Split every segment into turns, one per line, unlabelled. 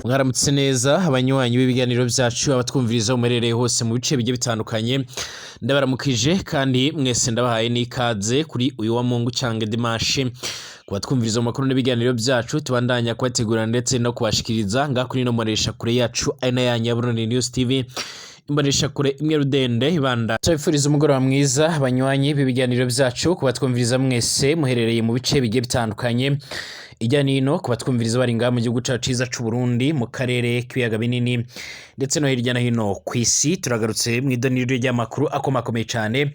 Mwaramutse neza abanywanyi b'ibiganiro byacu abatwumviriza umerereye hose mu bice bigiye bitandukanye ndabaramukije kandi mwese ndabahaye n'ikaze kuri uyu wa Mungu cange dimanche kubatwumviriza mu makuru n'ibiganiro byacu tubandanya kubategura ndetse no kubashikiriza ngakuri no moresha kure yacu aina yanyu ya Burundi News TV imbonesha kure imwe rudende ibanda tubifuriza umugoroba mwiza abanywanyi b'ibiganiro byacu kubatwumviriza mwese muherereye mu bice bigiye bitandukanye ijya nino kubatwumviriza bari ngaha mu gihugu cacu ciza c'u Burundi mu karere k'ibiyaga binini ndetse no hirya no hino kw'isi turagarutse mu idoniro ry'amakuru akomakomeye cane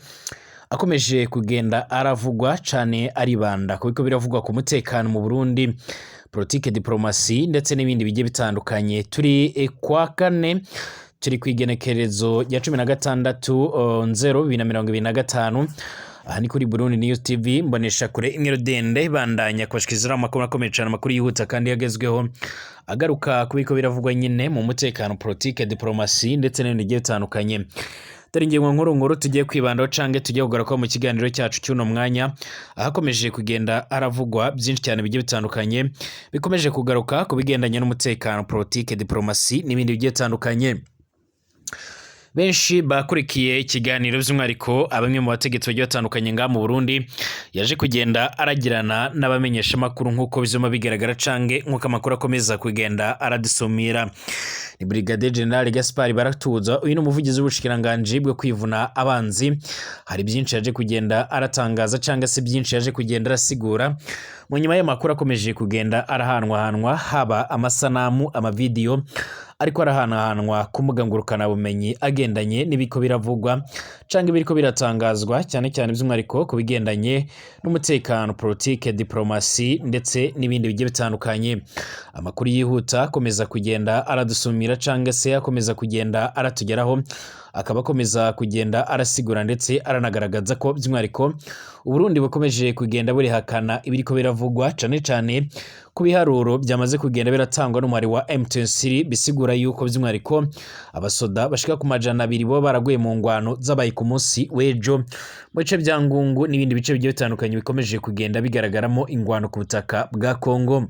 akomeje kugenda aravugwa cane aribanda kuko biravugwa ku mutekano mu Burundi politique diplomasi ndetse n'ibindi bigiye bitandukanye turi kwa kane turi kwigenekerezo ya 16/0/2025 aha ni kuri Burundi News TV mbonesha kure imwe rudende bandanya kubashikiriza amakuru akomeye cyane amakuru yihuta kandi yagezweho agaruka kubiko biravugwa nyine mu mutekano politique diplomasi ndetse n'ibindi bigiye bitandukanye dore ingingo nkuru tugiye kwibandaho cange tugiye kugaruka mu kiganiro cyacu cy'uno mwanya ahakomeje kugenda aravugwa byinshi cyane bigiye bitandukanye bikomeje kugaruka ku bigendanye n'umutekano politique diplomasi n'ibindi bigiye bitandukanye. Benshi bakurikiye ikiganiro by'umwariko abamwe mu bategetsi bagiye batandukanye ngaha mu Burundi yaje kugenda aragirana n'abamenyesha makuru nkuko bizoma bigaragara cange nkuko amakuru akomeza kugenda aradusomira. Ni Brigadier General Gaspard Baratuza uyu n'umuvugizi w'ubushikiranganje bwo kwivuna abanzi hari byinshi yaje kugenda aratangaza cange se byinshi yaje kugenda arasigura mu nyuma y'amakuru akomeje kugenda arahanwa haba amasanamu amavideo ariko arahanwa kumugangurukana bumenyi agendanye nibiko biravugwa canke biriko biratangazwa cyane cyane by'umwariko ku bigendanye n'umutekano politique diplomasi ndetse n'ibindi bigiye bitandukanye. Amakuru yihuta akomeza kugenda aradusumira cange se akomeza kugenda aratugeraho akaba akomeza kugenda arasigura ndetse aranagaragaza ko by'umwariko Uburundi bukomeje kugenda burihakana ibiriko biravugwa cane ku biharuro byamaze kugenda biratangwa n'umwari wa M23 bisigura yuko by'umwariko abasoda bashika ku majana 2 bo baraguye mu ngwano zabaye ku munsi w'ejo mu bice bya Ngungu n'ibindi bice bigiye bitandukanye bikomeje kugenda bigaragaramo ingwano ku butaka bwa Kongo.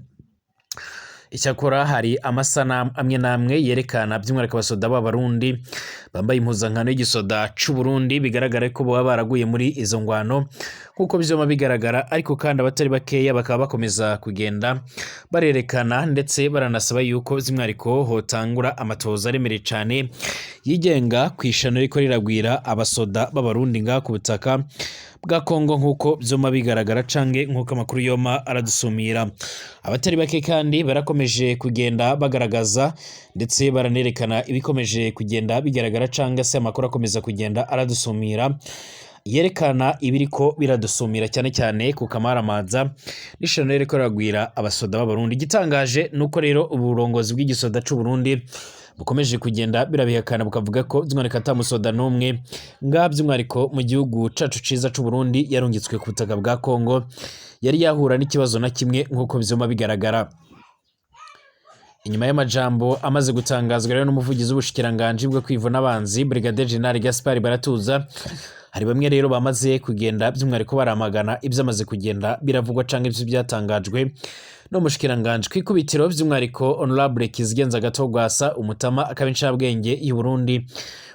Icyakora hari amasanamu amwe namwe yerekana by'umwariko abasoda b'abarundi bambaye impuzankano y'igisoda c'u Burundi bigaragara ko baba baraguye muri izo ngwano kuko bizoma bigaragara ariko kandi abatari bakeya bakaba bakomeza kugenda barerekana ndetse baranasaba yuko by'umwariko hotangura amatoza aremereye cyane yigenga kwishano riko riragwira abasoda b'abarundi ngaha ku butaka bwa Kongo nkuko byoma bigaragara cange nkuko amakuru yoma aradusumira. Abatari bake kandi barakomeje kugenda bagaragaza ndetse baranerekana ibikomeje kugenda bigaragara cange se amakuru akomeza kugenda aradusumira yerekana ibiriko biradusumira cyane ku kamaramaza n'ishano riko riragwira abasoda b'abarundi. Gitangaje nuko rero uburongozi bw'igisoda c'u Burundi bukomeje kugenda birabihakana bukavuga ko by'umwariko atamusoda n'umwe ngaha by'umwariko mu gihugu cacu ciza c'u Burundi yarungitswe ku butaka bwa Kongo yari yahura n'ikibazo na kimwe nkuko bizoma bigaragara. Inyuma y'amajambo amaze gutangazwa rero n'umuvugizi w'ubushikiranganje bwo kwivuna abanzi Brigadier General Gaspard Baratuza hari bamwe rero bamaze kugenda by'umwariko baramagana ibyamaze kugenda biravugwa canke ibyo byatangajwe no mushikiranganje kwikubitiro by'umwariko Honorable Kizigenza Gatogwasa umutama akabincabwenge y'u Burundi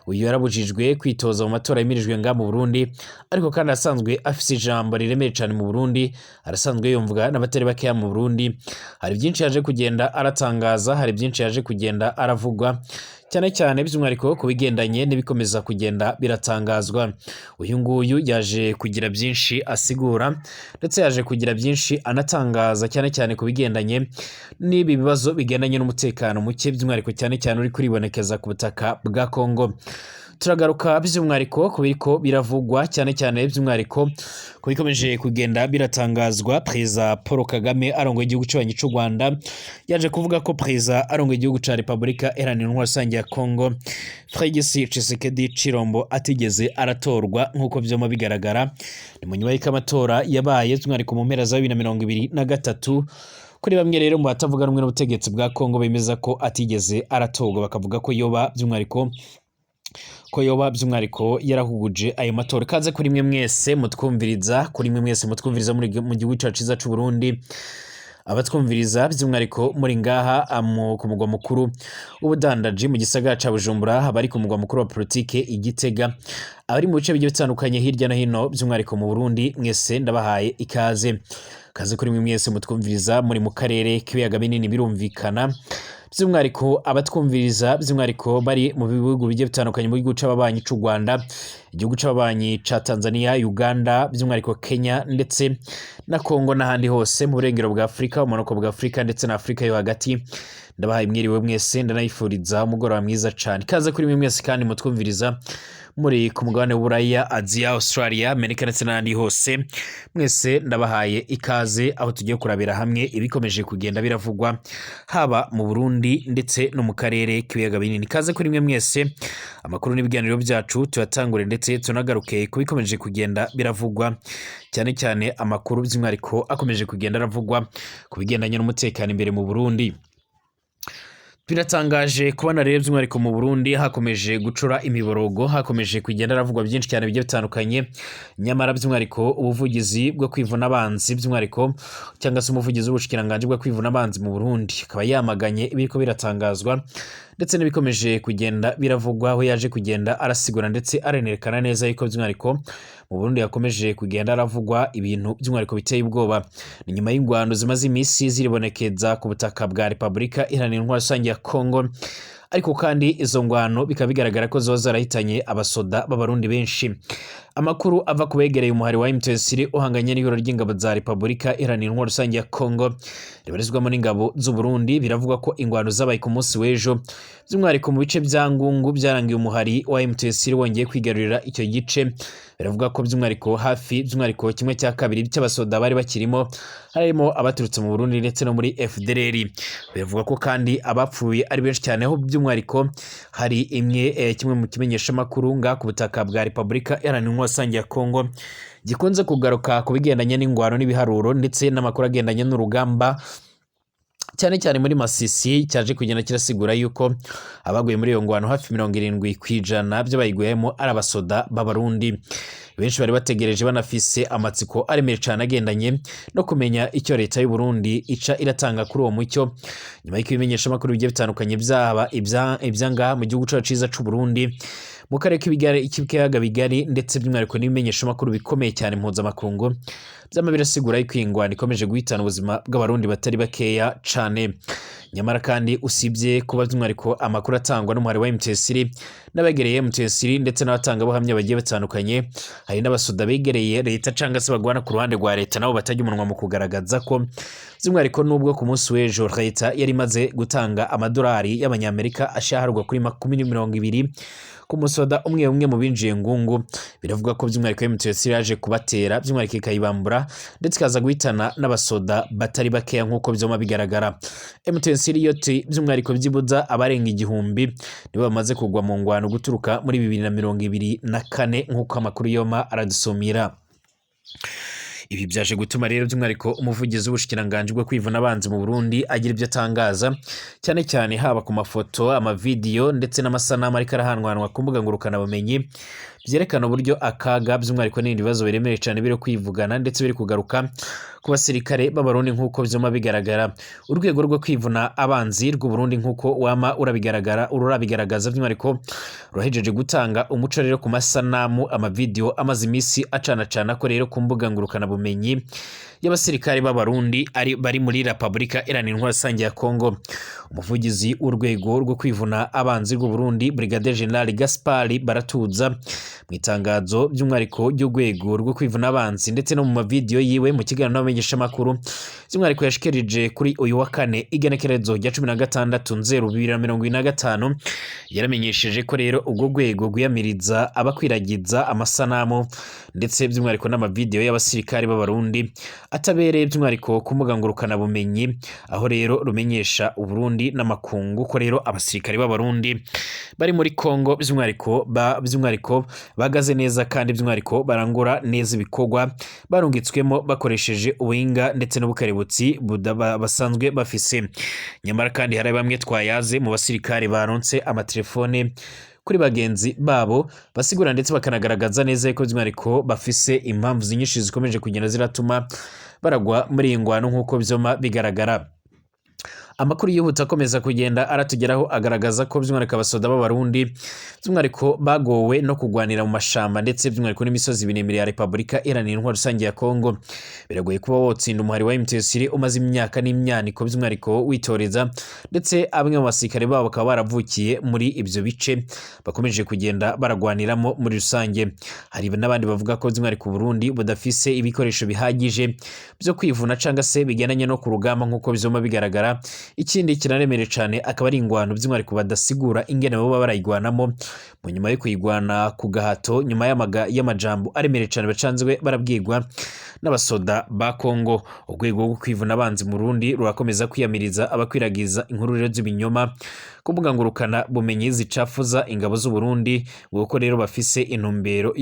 uyu yarabujijwe kwitoza mu matora yimirijwe nga mu Burundi ariko kandi asanzwe afise ijambo riremeye cyane mu Burundi arasanzwe yumvwa n'abatari bakeya mu Burundi hari byinshi yaje kugenda aratangaza hari byinshi yaje kugenda aravugwa cyane by'umwariko ku bigendanye n'ibikomeza kugenda biratangazwa. Uyu nguyu yaje kugira byinshi asigura ndetse yaje kugira byinshi anatangaza cyane ku bigendanye n'ibi bibazo bigendanye n'umutekano muke by'umwariko cyane uri kuribonekeza ku butaka bwa Kongo. Turagaruka by'umwariko kubiriko biravugwa cyane by'umwariko kubikomeje kugenda biratangazwa. President Paul Kagame arongoye igihugu cy'u Rwanda yaje kuvuga ko President arongoye igihugu ca Republika Iharanira Intwaro Rusange ya Kongo Félix Tshisekedi Chilombo atigeze aratorwa nkuko byoma bigaragara ni mu nyuma y'amatora yabaye by'umwariko mu mpera za 2023 kuri bamwe rero mu batavuga rumwe n'ubutegetsi bwa Kongo bemeza ko atigeze aratorwa bakavuga ko yoba by'umwariko yarahuguje ayo matora. Kaze kuri mwe mwese mutwumviriza mu gihugu cyacu ciza c'u Burundi abatwumviriza by'umwihariko muri ngaha ku mugwa mukuru w'ubudandaji mu gisagara ca Bujumbura, bari ku mugwa mukuru wa politike Igitega, abari mu bice bigiye bitandukanye hirya no hino by'umwihariko mu Burundi, mwese ndabahaye ikaze kuri mwe mwese mutwumviriza muri mu karere k'ibiyaga binini. Birumvikana by'umwihariko abatwumviriza by'umwihariko bari mu bihugu bigiye bitandukanye, mu gihugu c'ababanyi c'u Rwanda, igihugu c'ababanyi ca Tanzania, Uganda, by'umwihariko Kenya ndetse na Kongo n'ahandi hose mu burengero bwa Afrika, umanuko bwa Afrika ndetse na Afrika yo hagati. Ndabahaye mwiriwe mwese, ndanayifuriza umugoroba mwiza cane. Kaze kuri mwe mwese kandi mutwumviriza muri ku mugabane w'Uburaya, Asia, Australia, Amerika ndetse n'ahandi hose, mwese ndabahaye ikaze aho tugiye kurabira hamwe ibikomeje kugenda biravugwa haba mu Burundi ndetse no mu karere k'ibiyaga binini. Kaze kuri mwe mwese, amakuru n'ibiganiro byacu tuyatangure ndetse tunagaruke kubikomeje kugenda biravugwa, cyane cyane amakuru by'umwihariko akomeje kugenda aravugwa ku bigendanye n'umutekano imbere mu Burundi. Biratangaje kubona rero by'umwihariko mu Burundi hakomeje gucura imiborogo, hakomeje kugenda aravugwa byinshi cyane bigiye bitandukanye, nyamara by'umwihariko ubuvugizi bwo kwivuna abanzi by'umwihariko cyangwa se umuvugizi w'ubushikiranganje bwo kwivuna abanzi mu Burundi akaba yamaganye ibiriko biratangazwa ndetse n'ibikomeje kugenda biravugwa, aho yaje kugenda arasigura ndetse arenerekana neza yuko by'umwihariko mu Burundi yakomeje kugenda aravugwa ibintu by'umwihariko biteye ubwoba. Ni nyuma y'ingwano zimaze imisi ziribonekeza ku butaka bwa Repubulika Iharanira Intwaro Rusange ya Kongo, ariko kandi izo ngwano bikaba bigaragara ko zoza zarahitanye abasoda b'abarundi benshi. Amakuru ava kubegereye umuhari wa M23 uhanganye n'ihuriro ry'ingabo za Repubulika Iharanira Intwaro Rusange ya Kongo ribarizwamo n'ingabo z'u Burundi biravuga ko ingwano zabaye ku munsi w'ejo, by'umwihariko mu bice bya Ngungu byarangiye umuhari wa M23 wongeye kwigarurira icyo gice. Biravuga ko by'umwihariko hafi by'umwihariko kimwe cya kabiri cy'abasoda bari bakirimo harimo abaturutse mu Burundi ndetse no muri FDLR. Biravuga ko kandi abapfuye ari benshi cyane, aho by'umwihariko hari kimwe mu kimenyesha makuru nga ku butaka bwa Repubulika Iharanira Intwaro Rusange ya Kongo gikunze kugaruka ku bigendanye n'ingwano n'ibiharuro ndetse n'amakuru agendanye n'urugamba, cyane cyane muri Masisi, cyaje kugenda kirasigura yuko abaguye muri iyo ngwano hafi 70% byo bayiguyemo ari abasoda b'abarundi. Benshi bari bategereje banafise amatsiko aremeye cyane agendanye no kumenya icyo leta y'u Burundi ica iratanga kuri uwo mucyo, nyuma y'iko ibimenyesha makuru bigiye bitandukanye byaba ibyanga mu gihugu cyacu ciza c'u Burundi, mu karere k'ibiyaga bigari ndetse by'umwihariko n'ibimenyesha makuru bikomeye cyane mpuzamakungu byama birasigura yuko ingwano ikomeje guhitana ubuzima bw'abarundi batari bakeya cane. Nyamara kandi usibye kuba by'umwihariko amakuru atangwa n'umuhari wa M23 n'abegereye M23 ndetse n'abatanga buhamya bagiye batandukanye, hari n'abasoda begereye leta cyangwa se bagwana ku ruhande rwa leta nabo batajya umunwa mu kugaragaza ko by'umwihariko nubwo ku munsi w'ejo leta yari imaze gutanga amadolari y'abanyamerika ashaharwa kuri 20 ku musoda umwe mu binjiye Ngungu. Biravuga ko by'umwihariko M23 yaje kubatera by'umwihariko ikayibambura ndetse kaza guhitana n'abasoda batari bakeya nk'uko byoma bigaragara. M23 yoti by'umwihariko byibuza abarenga 1000 nibo bamaze kugwa mu ngwano guturuka muri 2024 nk'uko amakuru yoma aradusumira. Ibi byaje gutuma rero by'umwihariko umuvugizi w'ubushikiranganje bwo kwivuna abanzi mu Burundi agira ibyo atangaza, cyane cyane haba ku mafoto, amavideo ndetse n'amasanamu ariko arahanwanwa ku mbuga ngurukana bumenyi byerekana uburyo akaga by'umwihariko n'ibindi bibazo biremereye cyane biri kwivugana ndetse biri kugaruka ku basirikare b'abarundi nk'uko byoma bigaragara. Urwego rwo kwivuna abanzi rw'u Burundi nk'uko wama urabigaragaza by'umwihariko ruhejeje gutanga umuco rero ku masanamu, amavideo amaze imisi acana ko rero ku mbuga ngurukana bumenyi y'abasirikare b'abarundi bari muri Repubulika Iharanira Intwaro Rusange ya Kongo. Umuvugizi w'urwego rwo kwivuna abanzi rw'u Burundi Brigadier General Gaspard Baratuza mu itangazo by'umwihariko ry'urwego rwo kwivuna abanzi ndetse no mu mavideo yiwe mu kiganiro n'abamenyesha makuru by'umwihariko yashikirije kuri uyu wa kane igenekerezo rya 16/02/2025, yaramenyesheje ko rero ubwo rwego rwiyamiriza abakwiragiza amasanamu ndetse by'umwihariko n'amavideo y'abasirikare b'abarundi atabereye by'umwihariko ku mbuga ngurukana bumenyi, aho rero rumenyesha Uburundi n'amakungu ko rero abasirikare b'abarundi bari muri Kongo by'umwihariko bagaze neza kandi by'umwihariko barangura neza ibikorwa barungitswemo bakoresheje ubuhinga ndetse n'ubukarebutsi basanzwe bafise. Nyamara kandi hari bamwe twayaze mu basirikare baronse amatelefone kuri bagenzi babo, basigura ndetse bakanagaragaza neza ko by'umwihariko bafise impamvu nyinshi zikomeje kugenda ziratuma baragwa muri iyi ngwano nk'uko byoma bigaragara. Amakuru yihuta akomeza kugenda aratugeraho agaragaza ko by'umwihariko abasoda b'abarundi by'umwihariko bagowe no kugwanira mu mashamba ndetse by'umwihariko n'imisozi miremire ya Repubulika Iharanira Intwaro Rusange ya Kongo. Biragoye kuba wotsinda umuhari wa M23 umaze imyaka n'imyaniko by'umwihariko witoreza, ndetse abamwe mu basirikare babo bakaba baravukiye muri ibyo bice bakomeje kugenda baragwaniramo muri rusange. Hari n'abandi bavuga ko by'umwihariko Burundi budafise ibikoresho bihagije byo kwivuna cyangwa se bigendanye no ku rugamba nk'uko bizoma bigaragara. Ikindi kiraremereye cyane akaba ari ingwano by'umwihariko badasigura ingene baba barayigwanamo mu nyuma yo kuyigwana ku gahato, nyuma y'amajambo aremereye cyane bacanzwe barabwirwa n'abasoda ba Kongo. Urwego rwo kwivuna abanzi mu Burundi rurakomeza kwiyamiriza abakwiragiza inkuru rero z'ibinyoma ku mbuga ngurukana bumenyi zicafuza ingabo z'u Burundi, kuko rero bafise intumbero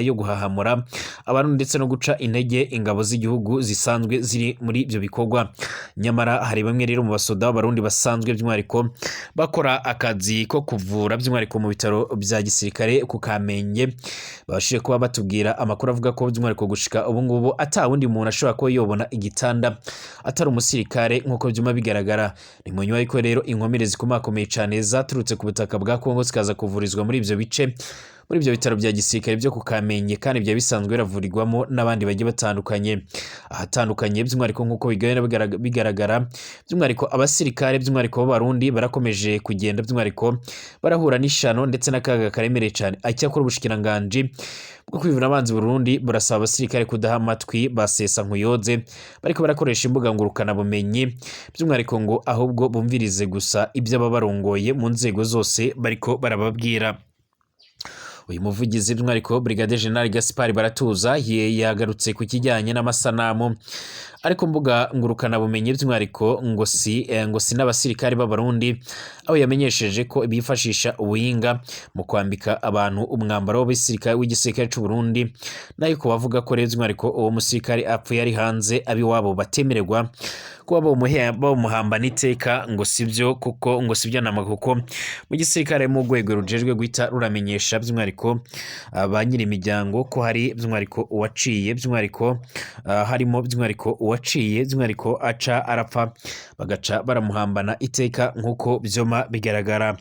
yo guhahamura abantu ndetse no guca intege ingabo z'igihugu zisanzwe ziri muri ibyo bikorwa. Nyamara hari bamwe rero mu basoda b'abarundi basanzwe by'umwihariko bakora akazi ko kuvura by'umwihariko mu bitaro bya gisirikare ku Kamenge, babashije kuba batubwira amakuru avuga ko by'umwihariko gushika ubu ngubu ata wundi muntu ashobora kuba yobona igitanda atari umusirikare nk'uko byuma bigaragara. Ni mu nyuma y'uko rero inkomere zikomakomeye cyane zaturutse ku butaka bwa Kongo zikaza kuvurizwa muri ibyo bice, muri ibyo bitaro bya gisirikare byo ku Kamenge, kandi bya bisanzwe biravurirwamo n'abandi bagiye batandukanye ahatandukanye by'umwihariko nk'uko bigaragara. By'umwihariko abasirikare by'umwihariko b'abarundi barakomeje kugenda by'umwihariko barahura n'ishano ndetse n'akaga karemereye cyane. Icyakora ubushikiranganji bwo kwivuna abanzi Burundi burasaba abasirikare kudaha amatwi basesa nkuyoze bariko barakoresha imbuga ngurukana bumenyi, by'umwihariko ngo ahubwo bumvirize gusa ibyo ababarongoye mu nzego zose bariko barababwira. Uyu muvugizi by'umwihariko Brigadier General Gaspard Baratuza yagarutse ku kijyanye n'amasanamu ariko mbuga ngurukana bumenyi by'umwihariko ngo si n'abasirikare b'abarundi, aho yamenyesheje ko bifashisha ubuhinga mu kwambika abantu umwambaro w'igisirikare cy'u Burundi, nayo ko bavuga ko rero by'umwihariko uwo musirikare apfuye ari hanze abiwabo batemererwa kuba bamuhamba n'iteka, ngo sibyo kuko ngo sibyo nama, kuko mu gisirikare mu rwego rujejwe guhita ruramenyesha by'umwihariko ba nyiri imiryango ko hari by'umwihariko uwaciye by'umwihariko harimo by'umwihariko uwaciye by'umwihariko aca arapfa bagaca baramuhambana iteka nk'uko byoma bigaragara.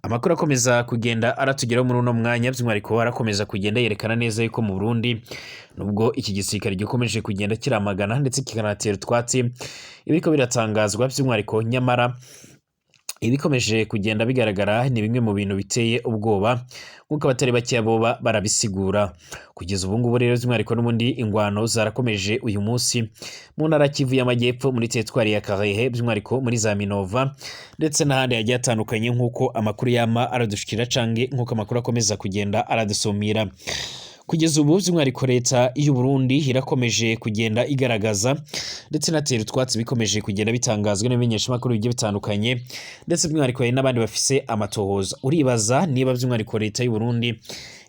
Amakuru akomeza kugenda aratugeraho muri uno mwanya by'umwihariko arakomeza kugenda yerekana neza yuko mu Burundi nubwo iki gisirikare gikomeje kugenda kiramagana ndetse kikanatera utwatsi ibiriko biratangazwa by'umwihariko, nyamara ibikomeje kugenda bigaragara ni bimwe mu bintu biteye ubwoba nk'uko abatari bakeya boba barabisigura. Kugeza ubu ngubu rero by'umwihariko n'ubundi ingwano zarakomeje uyu munsi mu ntara Kivu y'Amajyepfo muri teritwari ya Karehe by'umwihariko muri za Minova ndetse n'ahandi hagiye hatandukanye nk'uko amakuru yama aradushikira canke nk'uko amakuru akomeza kugenda aradusumira. Kugeza ubu by'umwihariko leta y'u Burundi irakomeje kugenda igaragaza ndetse natera utwatsi bikomeje kugenda bitangazwa n'ibimenyeshamakuru bigiye bitandukanye, ndetse by'umwihariko n'abandi bafise amatohoza. Uribaza niba by'umwihariko leta y'u Burundi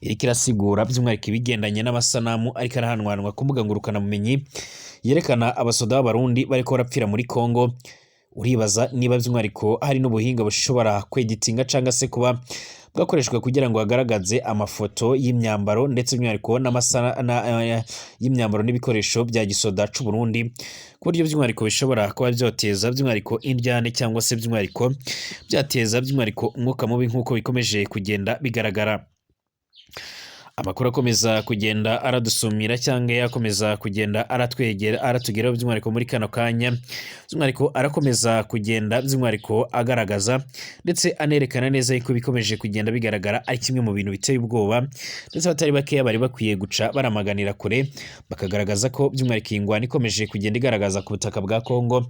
iriko irasigura by'umwihariko ibigendanye n'amasanamu ariko arahanwanwa ku mbuga ngurukana bumenyi yerekana abasoda b'abarundi bariko barapfira muri Kongo. Uribaza niba by'umwihariko hari n'ubuhinga bushobora kweditinga cyangwa se kuba bwakoreshwa kugira ngo hagaragaze amafoto y'imyambaro ndetse by'umwihariko y'imyambaro n'ibikoresho bya gisoda c'u Burundi, ku buryo by'umwihariko bishobora kuba byoteza by'umwihariko indyane cyangwa se by'umwihariko byateza by'umwihariko umwuka mubi nk'uko bikomeje kugenda bigaragara. Amakuru akomeza kugenda aradusumira cyangwa yakomeza kugenda aratugeraho by'umwihariko muri kano kanya, by'umwihariko arakomeza kugenda by'umwihariko agaragaza ndetse anerekana neza yuko bikomeje kugenda bigaragara ari kimwe mu bintu biteye ubwoba, ndetse abatari bakeya bari bakwiye guca baramaganira kure bakagaragaza ko by'umwihariko ingwano ikomeje kugenda igaragaza ku butaka bwa Kongo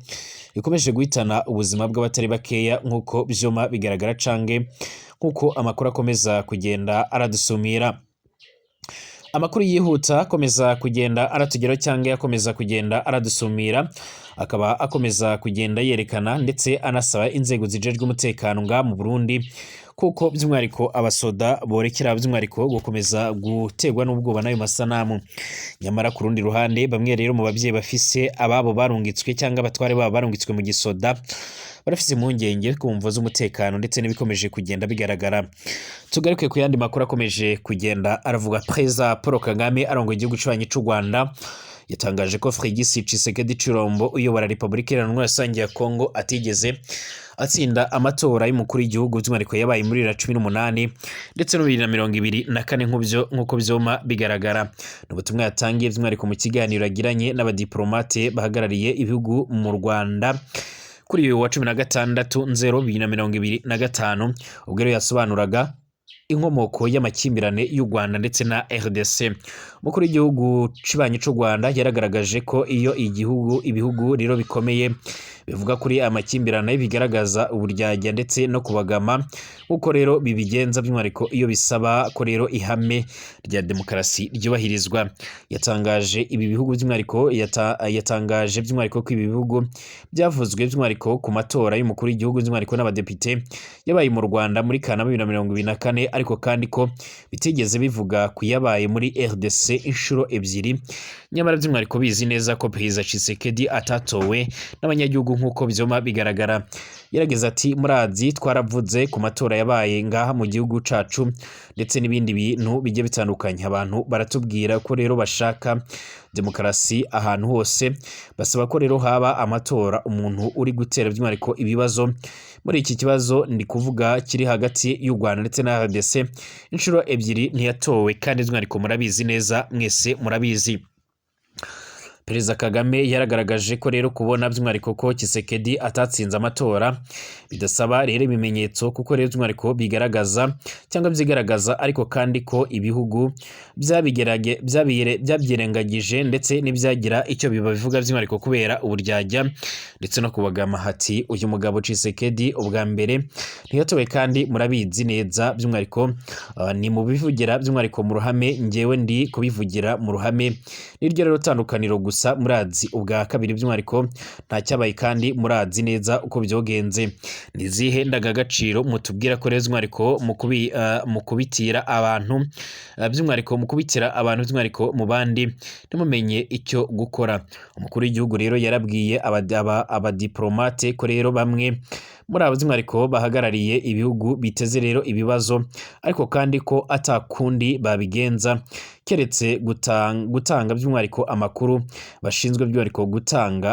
ikomeje guhitana ubuzima bw'abatari bakeya nk'uko byoma bigaragara canke nk'uko amakuru akomeza kugenda aradusumira. Amakuru yihuta akomeza kugenda aratugeraho cyangwa yakomeza kugenda aradusumira, akaba akomeza kugenda yerekana ndetse anasaba inzego zijejwe umutekano nga mu Burundi kuko by'umwihariko abasoda borekera by'umwihariko gukomeza gutegwa n'ubwoba n'ayo masanamu. Nyamara ku rundi ruhande bamwe rero mu bavyeyi bafise ababo barungitswe cyangwa abatware babo barungitswe mu gisoda barafise impungenge ku mvo z'umutekano ndetse n'ibikomeje kugenda bigaragara. Tugaruke ku yandi makuru akomeje kugenda aravuga. Perezida Paul Kagame arongoye igihugu cy'ububanyi c'u Rwanda yatangaje ko Félix Tshisekedi Tshilombo uyobora Repubulika Iharanira Rusange ya Kongo atigeze atsinda amatora y'umukuru w'igihugu by'umwihariko yabaye muri 2018 ndetse no 2024 nk'uko vyoma bigaragara. N'ubutumwa yatangiye by'umwihariko mu kiganiro yagiranye n'abadiplomate bahagarariye ibihugu mu Rwanda kuri uyu wa 16/0/2025 ubwo rero yasobanuraga inkomoko y'amakimbirane y'u Rwanda ndetse na RDC. Umukuru w'igihugu cy'ububanyi c'u Rwanda yaragaragaje ko iyo ibihugu rero bikomeye bivuga kuri amakimbirane bigaragaza uburyarya ndetse no kubagama uko rero bibigenza by'umwihariko iyo bisaba ko rero ihame rya demokarasi ryubahirizwa. Yatangaje ibi bihugu by'umwihariko yatangaje by'umwihariko ko ibi bihugu byavuzwe by'umwihariko ku matora y'umukuru w'igihugu by'umwihariko n'abadepite yabaye mu Rwanda muri Kanama 2024 ariko kandi ko bitigeze bivuga kuyabaye muri RDC inshuro ebyiri. Nyamara by'umwihariko bizi neza ko Perezida Tshisekedi atatowe n'abanyagihugu nk'uko byoma bigaragara. Yarageze ati murazi twaravuze ku matora yabaye ngaha mu gihugu cacu ndetse n'ibindi bintu bijye bitandukanye. Abantu baratubwira ko rero bashaka demokarasi ahantu hose, basaba ko rero haba amatora. Umuntu uri gutera by'umwihariko ibibazo muri iki kibazo ndi kuvuga kiri hagati y'u Rwanda ndetse na RDC inshuro ebyiri ntiyatowe kandi by'umwihariko murabizi neza, mwese murabizi. Perezida Kagame yaragaragaje ko rero kubona by'umwihariko ko Tshisekedi atatsinze amatora bidasaba rero ibimenyetso kuko rero by'umwihariko bigaragaza cyangwa byigaragaza ariko kandi ko ibihugu byabyirengagije ndetse n'ibyagira icyo bibavuga by'umwihariko kubera uburyarya ndetse no kubagama. Hati uyu mugabo Tshisekedi ubwa mbere ntiyatowe kandi murabizi neza by'umwihariko ni mu bivugira by'umwihariko mu ruhame, ngewe ndi kubivugira mu ruhame. Niryo rero tandukaniro gusa murazi. Ubwa kabiri by'umwihariko nta cyabaye kandi murazi neza uko byogenze. Nizihe ndagagaciro mutubwira ko rero by'umwihariko mu kubitira abantu by'umwihariko mu kubitira abantu by'umwihariko mu bandi ntimumenye icyo gukora. Umukuru w'igihugu rero yarabwiye abadiplomate ko rero bamwe muri abo by'umwihariko bahagarariye ibihugu biteze rero ibibazo ariko kandi ko atakundi babigenza keretse gutanga by'umwihariko amakuru bashinzwe by'umwihariko gutanga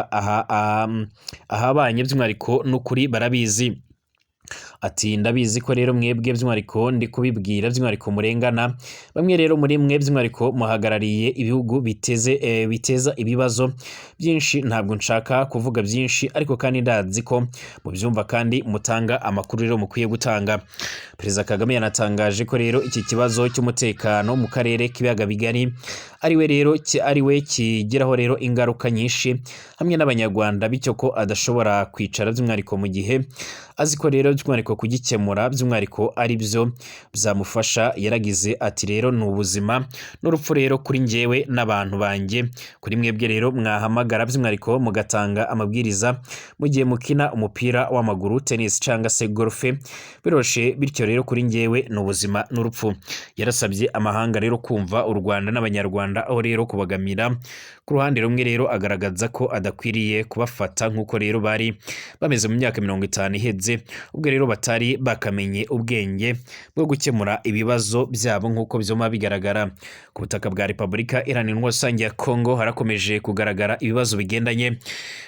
ahabanye by'umwihariko n'ukuri barabizi. Ati ndabizi ko rero mwebwe by'umwihariko ndi kubibwira by'umwihariko murengana. Bamwe rero muri mwe by'umwihariko muhagarariye ibihugu biteza ibibazo byinshi. Ntabwo nshaka kuvuga byinshi ariko kandi ndazi ko mubyumva kandi mutanga amakuru rero mukwiye gutanga. Perezida Kagame yanatangaje ko rero iki kibazo cy'umutekano mu karere k'ibiyaga bigari ariwe kigiraho rero ingaruka nyinshi hamwe n'abanyarwanda, bityo ko adashobora kwicara by'umwihariko mu gihe azi ko rero by'umwihariko kugikemura by'umwihariko ari byo bizamufasha. Yaragize ati rero ni ubuzima n'urupfu rero kuri njyewe n'abantu banjye. Kuri mwebwe rero mwahamagara by'umwihariko mugatanga amabwiriza mu gihe mukina umupira w'amaguru, tennis cyangwa se golf biroshe, bityo rero kuri njyewe ni ubuzima n'urupfu. Yarasabye amahanga rero kumva u Rwanda n'abanyarwanda, aho rero kubagamira ku ruhande rumwe rero agaragaza ko adakwiriye kubafata nk'uko rero bari bameze mu myaka 50 iheze, ubwo rero batari bakamenye ubwenge bwo gukemura ibibazo byabo nk'uko byoma bigaragara. Ku butaka bwa Repubulika Iharanira Rusange ya Kongo harakomeje kugaragara ibibazo bigendanye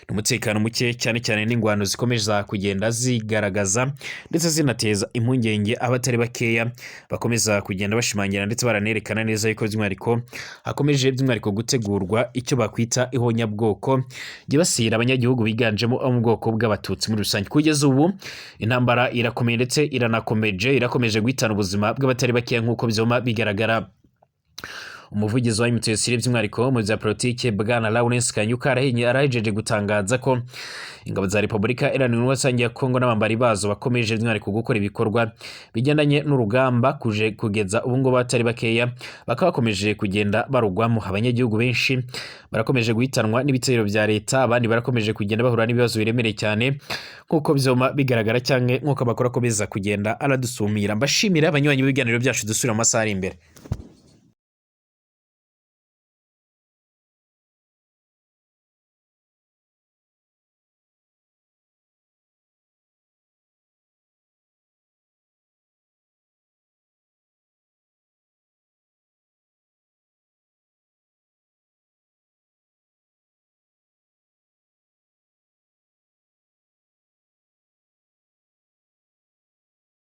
n'umutekano muke, cyane cyane n'ingwano zikomeza kugenda zigaragaza ndetse zinateza impungenge abatari bakeya bakomeza kugenda bashimangira ndetse baranerekana neza yuko by'umwihariko hakomeje by'umwihariko gutegurwa icyo bakwita ihonyabwoko ryibasira abanyagihugu biganjemo mu bwoko bw'abatutsi muri rusange. Kugeza ubu intambara irakomeye ndetse irakomeje guhitana ubuzima bw'abatari bakeya nk'uko byoma bigaragara. umuvugizi wa M23 by'umwihariko mu bya politike bwana Lawrence Kanyuka arahejeje gutangaza ko ingabo za Repubulika Iharanira Demokarasi ya Kongo n'abambari bazo bakomeje by'umwihariko gukora ibikorwa bigendanye n'urugamba kugeza ubu ngo batari bakeya bakaba bakomeje kugenda barugwamo. Abanyagihugu benshi barakomeje guhitanwa n'ibitero bya leta, abandi barakomeje kugenda bahura n'ibibazo biremereye cyane nkuko byoma bigaragara cyane nkuko bakora komeza kugenda aradusumira. Mbashimira abanywanyi b'ibiganiro byacu dusubira mu masaha ari imbere.